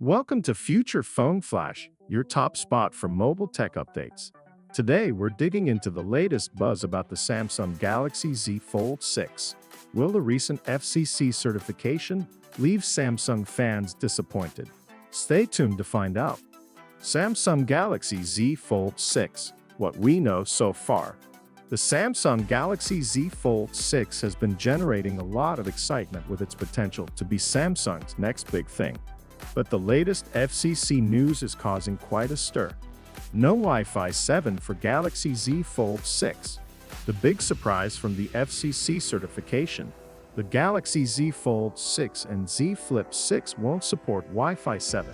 Welcome to Future Phone Flash, your top spot for mobile tech updates. Today, we're digging into the latest buzz about the Samsung Galaxy Z Fold 6. Will the recent FCC certification leave Samsung fans disappointed? Stay tuned to find out. Samsung Galaxy Z Fold 6. What we know so far. The Samsung Galaxy Z Fold 6 has been generating a lot of excitement with its potential to be Samsung's next big thing. But the latest FCC news is causing quite a stir. No Wi-Fi 7 for Galaxy Z Fold 6. The big surprise from the FCC certification. The Galaxy Z Fold 6 and Z Flip 6 won't support Wi-Fi 7.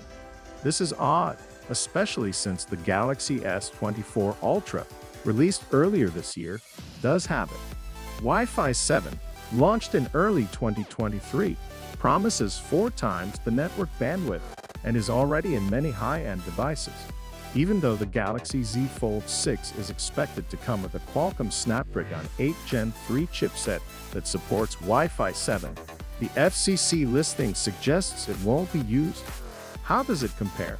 This is odd, especially since the Galaxy S24 Ultra, released earlier this year, does have it. Wi-Fi 7, launched in early 2023, promises 4 times the network bandwidth and is already in many high-end devices. Even though the Galaxy Z Fold 6 is expected to come with a Qualcomm Snapdragon 8 Gen 3 chipset that supports Wi-Fi 7, the FCC listing suggests it won't be used. How does it compare?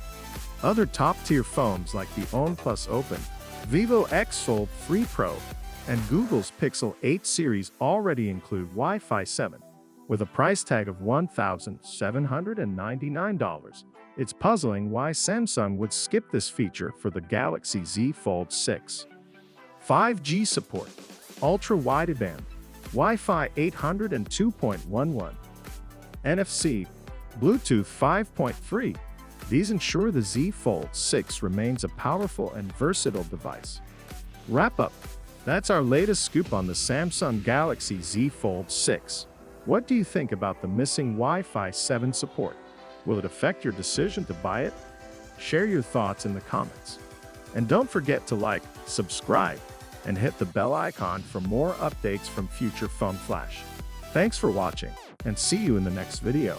Other top-tier phones like the OnePlus Open, Vivo X Fold 3 Pro, and Google's Pixel 8 series already include Wi-Fi 7. With a price tag of $1,799, it's puzzling why Samsung would skip this feature for the Galaxy Z Fold 6. 5G support, ultra-wideband, Wi-Fi 802.11, NFC, Bluetooth 5.3. These ensure the Z Fold 6 remains a powerful and versatile device. Wrap up. That's our latest scoop on the Samsung Galaxy Z Fold 6. What do you think about the missing Wi-Fi 7 support? Will it affect your decision to buy it? Share your thoughts in the comments. And don't forget to like, subscribe, and hit the bell icon for more updates from Future Phone Flash. Thanks for watching, and see you in the next video.